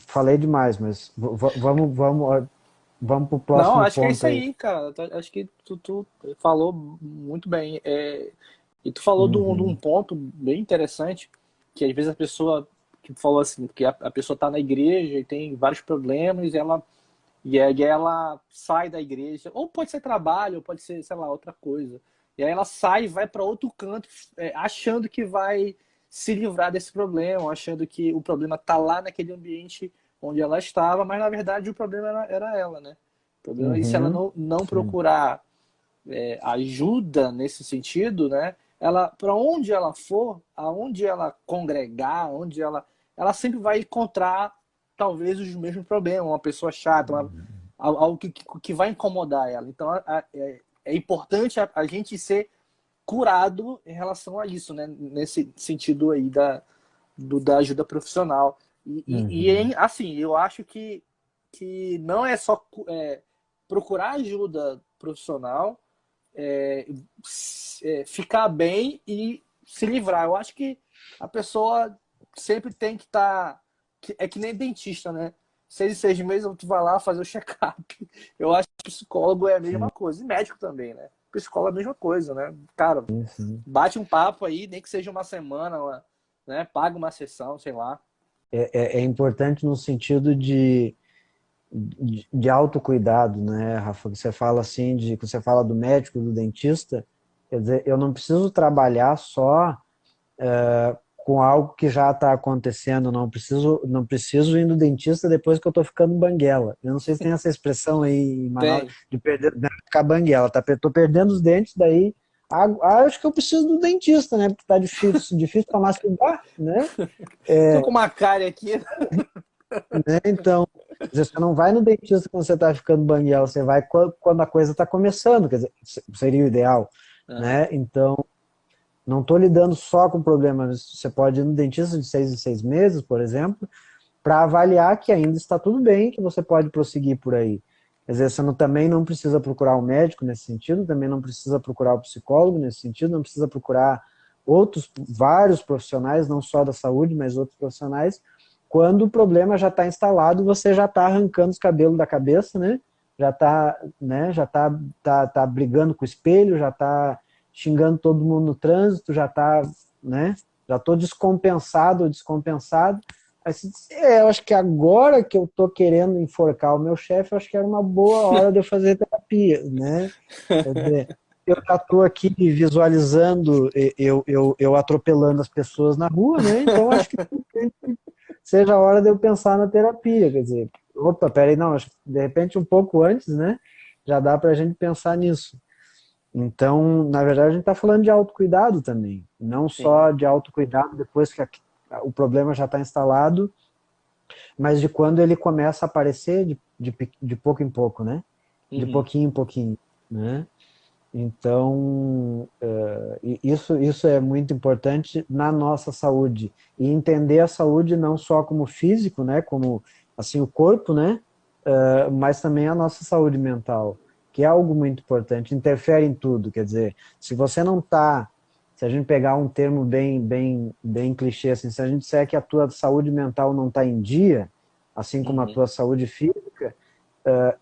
falei demais, mas vamos para o Não, próximo acho que é ponto isso aí. aí, cara. Acho que tu falou muito bem. E tu falou de um Uhum, ponto bem interessante, que às vezes a pessoa que falou assim, que a pessoa tá na igreja e tem vários problemas, e ela sai da igreja, ou pode ser trabalho, ou pode ser, sei lá, outra coisa. E aí ela sai e vai para outro canto, achando que vai se livrar desse problema, achando que o problema tá lá naquele ambiente onde ela estava, mas na verdade o problema era ela, né? O problema, e se ela uhum, não sim, procurar ajuda nesse sentido, né? Ela, para onde ela for, aonde ela congregar, ela sempre vai encontrar talvez os mesmos problemas, uma pessoa chata, algo que vai incomodar ela. Então é importante a gente ser curado em relação a isso, né? Nesse sentido aí da ajuda profissional. Uhum. Assim, eu acho que não é só procurar ajuda profissional, ficar bem e se livrar. Eu acho que a pessoa sempre tem que estar. É que nem dentista, né? 6 em 6 meses tu vai lá fazer o check-up. Eu acho que psicólogo é a mesma Sim, coisa. E médico também, né? Psicólogo é a mesma coisa, né? Cara, sim, sim. bate um papo aí, nem que seja uma semana, né? Paga uma sessão, sei lá. É importante no sentido de autocuidado, né, Rafa? Você fala assim, você fala do médico, do dentista, quer dizer, eu não preciso trabalhar só com algo que já está acontecendo, não preciso ir no dentista depois que eu estou ficando banguela. Eu não sei se tem essa expressão aí em Manaus, Tem. de perder, de ficar banguela, tá? Estou perdendo os dentes, daí acho que eu preciso do dentista, né? Porque tá difícil para mastigar, né? Tô com uma cárie aqui. Né? Então, quer dizer, você não vai no dentista quando você está ficando banguela, você vai quando a coisa está começando, quer dizer, seria o ideal, Aham. né? Então, não estou lidando só com problemas, você pode ir no dentista de 6 em 6 meses, por exemplo, para avaliar que ainda está tudo bem, que você pode prosseguir por aí. Quer dizer, você também não precisa procurar um médico nesse sentido, também não precisa procurar um psicólogo nesse sentido, não precisa procurar vários profissionais, não só da saúde, mas outros profissionais, quando o problema já está instalado, você já está arrancando os cabelos da cabeça, né? Já está, né? Já tá brigando com o espelho, já está xingando todo mundo no trânsito, já está, né? Já estou descompensado ou descompensado. Aí você diz, eu acho que agora que eu estou querendo enforcar o meu chefe, eu acho que era uma boa hora de eu fazer terapia, né? Quer dizer, eu já estou aqui visualizando eu atropelando as pessoas na rua, né? Então acho que seja a hora de eu pensar na terapia. Quer dizer, opa, peraí, não, acho que de repente um pouco antes, né? Já dá para a gente pensar nisso. Então, na verdade, a gente está falando de autocuidado também. Não Sim. só de autocuidado depois que o problema já está instalado, mas de quando ele começa a aparecer de pouco em pouco, né? De Uhum. pouquinho em pouquinho, né? Então, isso é muito importante na nossa saúde. E entender a saúde não só como físico, né? Como, assim, o corpo, né? Mas também a nossa saúde mental, que é algo muito importante, interfere em tudo. Quer dizer, se você não está, se a gente pegar um termo bem clichê, assim, se a gente disser que a tua saúde mental não está em dia, assim como a Uhum. tua saúde física,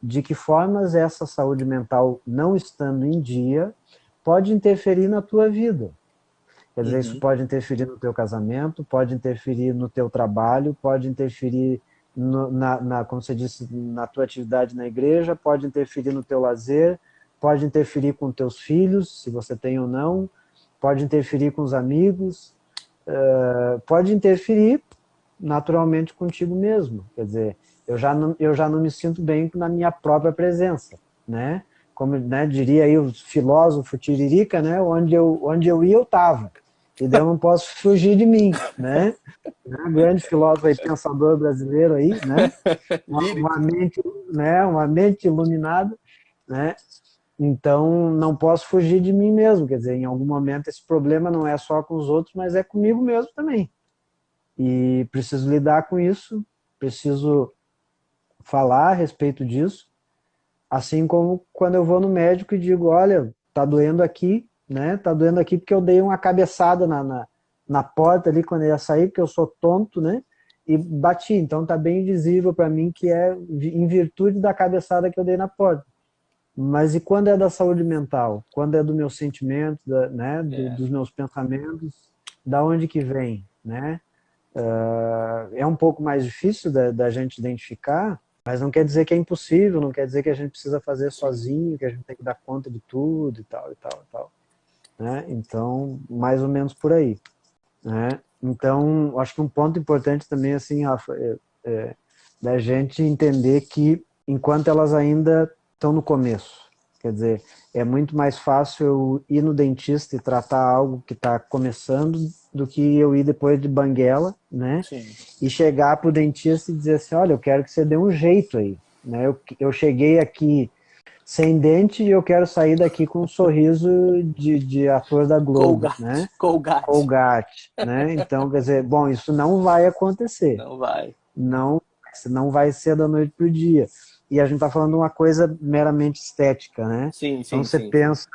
de que formas essa saúde mental não estando em dia pode interferir na tua vida. Quer dizer, isso Uhum. pode interferir no teu casamento, pode interferir no teu trabalho, pode interferir como você disse, na tua atividade na igreja, pode interferir no teu lazer, pode interferir com teus filhos, se você tem ou não, pode interferir com os amigos, pode interferir naturalmente contigo mesmo. Quer dizer, eu já não me sinto bem na minha própria presença, né? Como, né, diria aí o filósofo Tiririca, né? Onde eu ia, eu estava. E daí eu não posso fugir de mim, né? Grande filósofo e pensador brasileiro aí, né? Uma Lírico. mente, né? Uma mente iluminada, né? Então não posso fugir de mim mesmo. Quer dizer, em algum momento esse problema não é só com os outros, mas é comigo mesmo também. E preciso lidar com isso, preciso falar a respeito disso, assim como quando eu vou no médico e digo, olha, tá doendo aqui, né? Tá doendo aqui porque eu dei uma cabeçada na porta ali quando eu ia sair, porque eu sou tonto, né? E bati, então tá bem visível para mim que é em virtude da cabeçada que eu dei na porta. Mas e quando é da saúde mental? Quando é do meu sentimento, né? É. Dos meus pensamentos? Da onde que vem, né? É um pouco mais difícil da gente identificar, mas não quer dizer que é impossível, não quer dizer que a gente precisa fazer Sim. sozinho, que a gente tem que dar conta de tudo e tal, e tal, e tal. Né? Então, mais ou menos por aí. Né? Então, acho que um ponto importante também, assim, Rafa, da gente entender que enquanto elas ainda estão no começo, quer dizer, é muito mais fácil eu ir no dentista e tratar algo que está começando do que eu ir depois de banguela, né? Sim. E chegar para o dentista e dizer assim, olha, eu quero que você dê um jeito aí, né? Eu cheguei aqui sem dente e eu quero sair daqui com um sorriso de ator da Globo, né? Colgate, Colgate. Colgate, né? Então, quer dizer, bom, isso não vai acontecer. Não vai. Não, não vai ser da noite pro dia. E a gente está falando de uma coisa meramente estética, né? Sim, Então sim, você sim, sim. pensa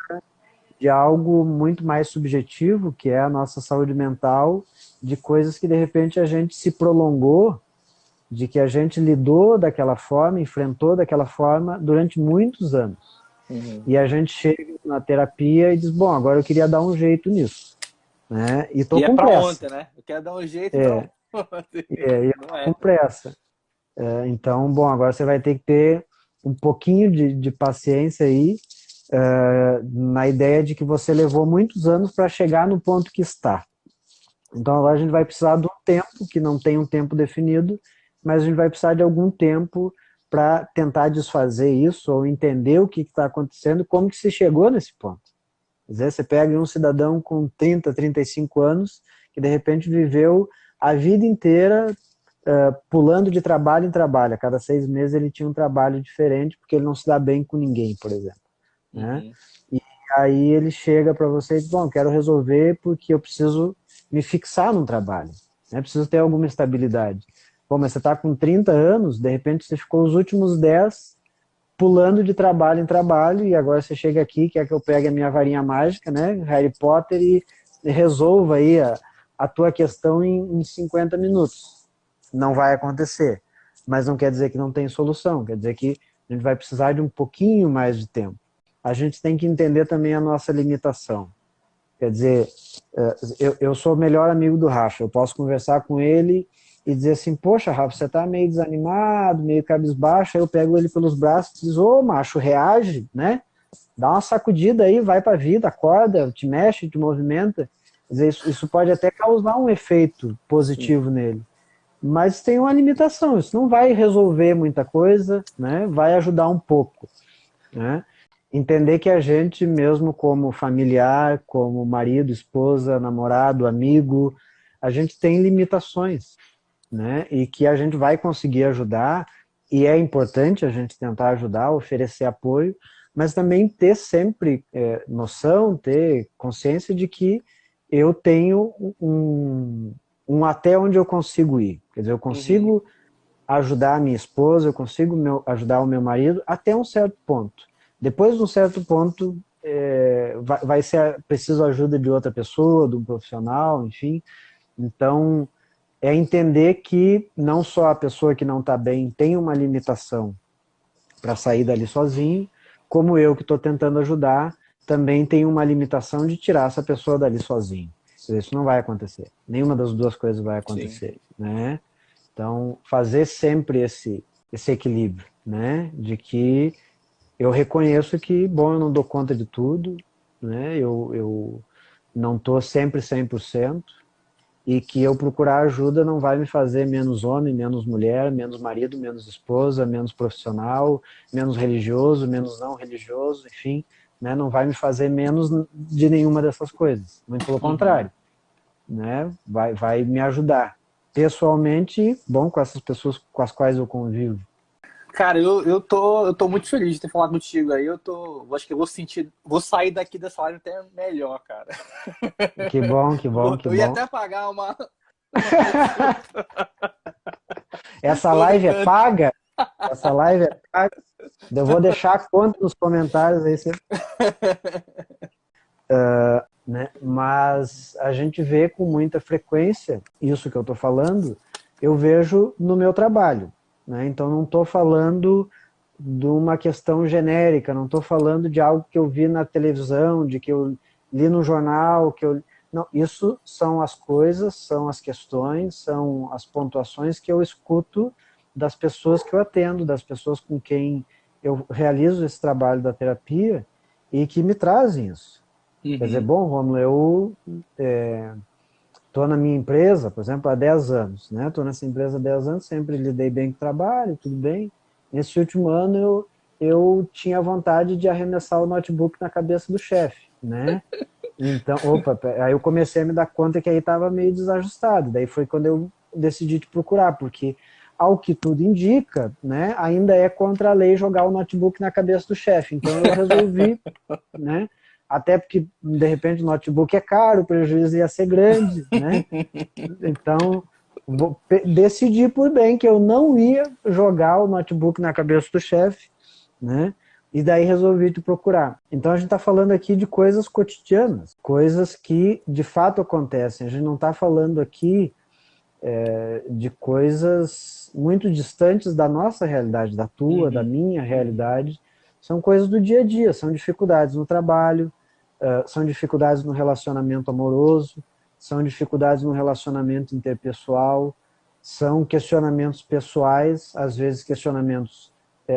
de algo muito mais subjetivo, que é a nossa saúde mental, de coisas que de repente a gente se prolongou, de que a gente lidou daquela forma, enfrentou daquela forma durante muitos anos. Uhum. E a gente chega na terapia e diz, bom, agora eu queria dar um jeito nisso, né? E tô E é com pra pressa. ontem, né? Eu quero dar um jeito pra ontem. E eu Não tô com é. pressa. Então, bom, agora você vai ter que ter um pouquinho de paciência aí, na ideia de que você levou muitos anos para chegar no ponto que está. Então agora a gente vai precisar de um tempo, que não tem um tempo definido, mas a gente vai precisar de algum tempo para tentar desfazer isso, ou entender o que está acontecendo, como que se chegou nesse ponto. Quer dizer, você pega um cidadão com 30, 35 anos, que de repente viveu a vida inteira pulando de trabalho em trabalho. A cada 6 meses ele tinha um trabalho diferente, porque ele não se dá bem com ninguém, por exemplo. Né? Uhum. E aí ele chega para você e diz, bom, quero resolver porque eu preciso me fixar num trabalho, né? Preciso ter alguma estabilidade. Bom, mas você está com 30 anos, de repente você ficou os últimos 10 pulando de trabalho em trabalho e agora você chega aqui, quer que eu pegue a minha varinha mágica, né, Harry Potter, e resolva aí a tua questão em 50 minutos. Não vai acontecer. Mas não quer dizer que não tem solução, quer dizer que a gente vai precisar de um pouquinho mais de tempo. A gente tem que entender também a nossa limitação. Quer dizer, eu sou o melhor amigo do Rafa, eu posso conversar com ele e dizer assim, poxa, Rafa, você tá meio desanimado, meio cabisbaixo, aí eu pego ele pelos braços e diz, ô, macho, reage, né? Dá uma sacudida aí, vai pra vida, acorda, te mexe, te movimenta. Quer dizer, isso pode até causar um efeito Sim. positivo nele. Mas tem uma limitação, isso não vai resolver muita coisa, né? Vai ajudar um pouco, né? Entender que a gente, mesmo como familiar, como marido, esposa, namorado, amigo, a gente tem limitações, né? E que a gente vai conseguir ajudar, e é importante a gente tentar ajudar, oferecer apoio, mas também ter sempre noção, ter consciência de que eu tenho um até onde eu consigo ir. Quer dizer, eu Uhum. consigo ajudar a minha esposa, eu consigo ajudar o meu marido até um certo ponto. Depois de um certo ponto, vai ser preciso ajuda de outra pessoa, de um profissional, enfim. Então, é entender que não só a pessoa que não está bem tem uma limitação para sair dali sozinho, como eu que estou tentando ajudar, também tem uma limitação de tirar essa pessoa dali sozinho. Isso não vai acontecer. Nenhuma das duas coisas vai Sim. acontecer, né? Então, fazer sempre esse equilíbrio, né? De que eu reconheço que, bom, eu não dou conta de tudo, né? Eu não estou sempre 100%, e que eu procurar ajuda não vai me fazer menos homem, menos mulher, menos marido, menos esposa, menos profissional, menos religioso, menos não religioso, enfim, né? Não vai me fazer menos de nenhuma dessas coisas. Muito pelo Uhum. contrário, né? Vai me ajudar pessoalmente, bom, com essas pessoas com as quais eu convivo. Cara, eu tô muito feliz de ter falado contigo aí. Acho que eu vou sentir, vou sair daqui dessa live até melhor, cara. Que bom, que bom, que Eu ia bom. até pagar uma consulta. Essa Tô live é brincando. paga? Essa live é paga? Eu vou deixar a conta nos comentários aí, né? Mas a gente vê com muita frequência isso que eu estou falando, eu vejo no meu trabalho, né? Então não estou falando de uma questão genérica, não estou falando de algo que eu vi na televisão, de que eu li no jornal, que eu não, isso são as coisas, são as questões, são as pontuações que eu escuto das pessoas que eu atendo, das pessoas com quem eu realizo esse trabalho da terapia e que me trazem isso. Quer dizer, Uhum. bom, Romulo, eu estou na minha empresa, por exemplo, há 10 anos, né? Estou nessa empresa há 10 anos, sempre lidei bem com o trabalho, tudo bem. Nesse último ano, eu tinha vontade de arremessar o notebook na cabeça do chefe, né? Então, opa, aí eu comecei a me dar conta que aí estava meio desajustado. Daí foi quando eu decidi te procurar, porque ao que tudo indica, né, ainda é contra a lei jogar o notebook na cabeça do chefe. Então eu resolvi, né, até porque de repente o notebook é caro, o prejuízo ia ser grande, né? Então decidi por bem que eu não ia jogar o notebook na cabeça do chefe, né? E daí resolvi te procurar. Então a gente está falando aqui de coisas cotidianas, coisas que de fato acontecem. A gente não está falando aqui de coisas muito distantes da nossa realidade, da tua, da minha realidade. São coisas do dia a dia, são dificuldades no trabalho, são dificuldades no relacionamento amoroso, são dificuldades no relacionamento interpessoal, são questionamentos pessoais, às vezes questionamentos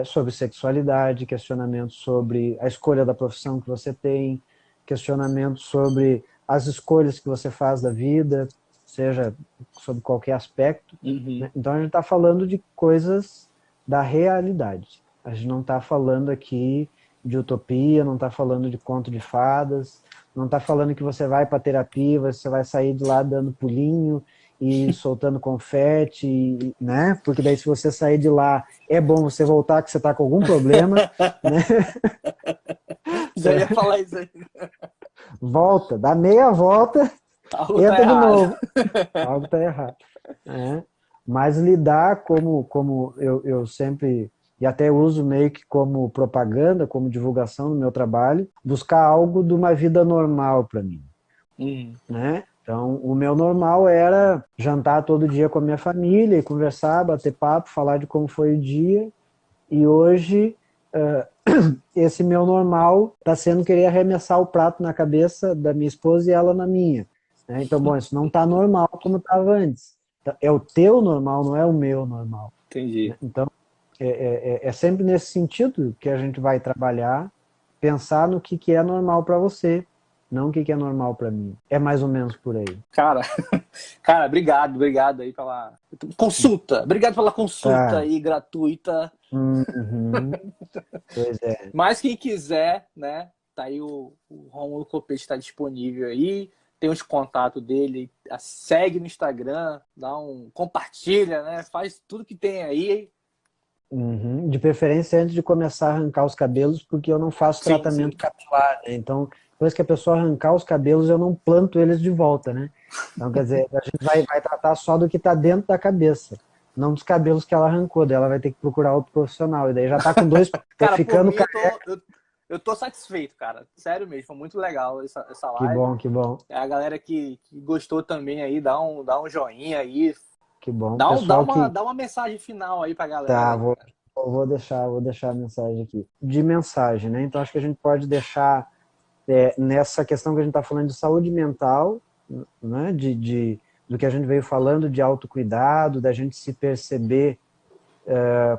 sobre sexualidade, questionamentos sobre a escolha da profissão que você tem, questionamentos sobre as escolhas que você faz da vida, seja sobre qualquer aspecto. Né? Então a gente está falando de coisas da realidade. A gente não está falando aqui de utopia, não está falando de conto de fadas, não está falando que você vai para terapia, você vai sair de lá dando pulinho e soltando confete, né? Porque daí se você sair de lá, é bom você voltar que você está com algum problema, né? Já ia falar isso aí. Volta, dá meia volta, Algo entra tá de errado. novo. Algo está errado. Né? Mas lidar como eu sempre, e até uso meio que como propaganda, como divulgação no meu trabalho, buscar algo de uma vida normal para mim. Né? Então, o meu normal era jantar todo dia com a minha família e conversar, bater papo, falar de como foi o dia. E hoje, esse meu normal está sendo querer arremessar o prato na cabeça da minha esposa e ela na minha. Né? Então, bom, isso não está normal como estava antes. É o teu normal, não é o meu normal. Entendi. Então, é sempre nesse sentido que a gente vai trabalhar, pensar no que é normal para você, não o que é normal para mim. É mais ou menos por aí. Cara, obrigado aí pela consulta. Obrigado pela consulta aí gratuita. Pois é. Mas quem quiser, né, tá aí o Rômulo Copete está disponível aí. Tem os contatos dele, segue no Instagram, compartilha, né? Faz tudo que tem aí. De preferência antes de começar a arrancar os cabelos, porque eu não faço tratamento capilar, né? Então, depois que a pessoa arrancar os cabelos, eu não planto eles de volta, né? Então, quer dizer, a gente vai tratar só do que está dentro da cabeça, não dos cabelos que ela arrancou, daí ela vai ter que procurar outro profissional, e daí já tá com dois, cara, ficando por mim, eu tô satisfeito, cara. Sério mesmo, foi muito legal essa live. Que bom. A galera que gostou também aí, dá um joinha aí. Que bom. Dá Pessoal dá uma mensagem final aí pra galera. Tá, vou deixar a mensagem aqui. De mensagem, né? Então acho que a gente pode deixar nessa questão que a gente está falando de saúde mental, né? Do que a gente veio falando de autocuidado, da gente se perceber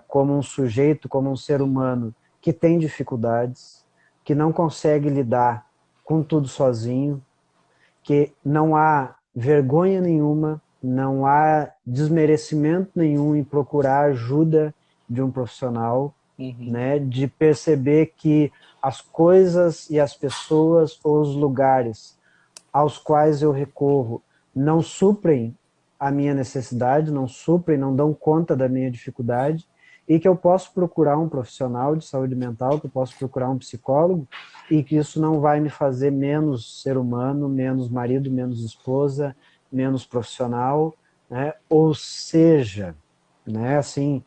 como um sujeito, como um ser humano que tem dificuldades, que não consegue lidar com tudo sozinho, que não há vergonha nenhuma, não há desmerecimento nenhum em procurar ajuda de um profissional, né, de perceber que as coisas e as pessoas ou os lugares aos quais eu recorro não suprem a minha necessidade, não suprem, não dão conta da minha dificuldade, e que eu posso procurar um profissional de saúde mental, que eu posso procurar um psicólogo, e que isso não vai me fazer menos ser humano, menos marido, menos esposa, menos profissional, né? Ou seja, né, assim,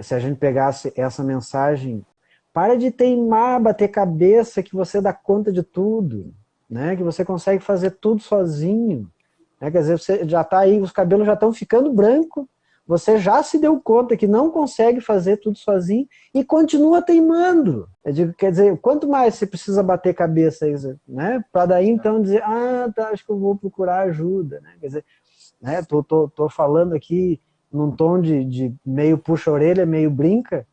se a gente pegasse essa mensagem, para de teimar, bater cabeça que você dá conta de tudo, né? Que você consegue fazer tudo sozinho, né? Quer dizer, você já está aí, os cabelos já estão ficando brancos, você já se deu conta que não consegue fazer tudo sozinho e continua teimando. Eu digo, quer dizer, quanto mais você precisa bater cabeça, né? Para daí então dizer, tá, acho que eu vou procurar ajuda, né? Quer dizer, né? Tô falando aqui num tom de meio puxa-orelha, meio brinca,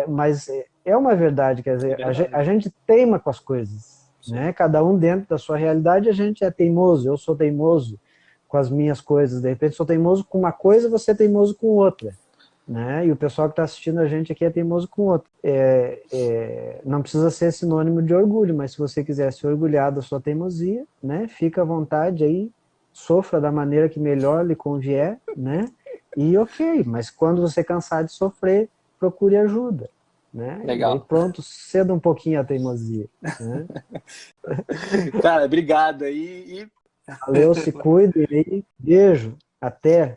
mas é uma verdade, quer dizer, a gente teima com as coisas, né? Cada um dentro da sua realidade, a gente é teimoso, eu sou teimoso com as minhas coisas, de repente sou teimoso com uma coisa, você é teimoso com outra, né? E o pessoal que está assistindo a gente aqui é teimoso com outra. Não precisa ser sinônimo de orgulho, mas se você quiser se orgulhar da sua teimosia, né? Fica à vontade aí, sofra da maneira que melhor lhe convier, né? E ok, mas quando você cansar de sofrer, procure ajuda, né? Legal. E aí pronto, ceda um pouquinho a teimosia, né? Cara, obrigado aí. Valeu, se cuide e beijo, até!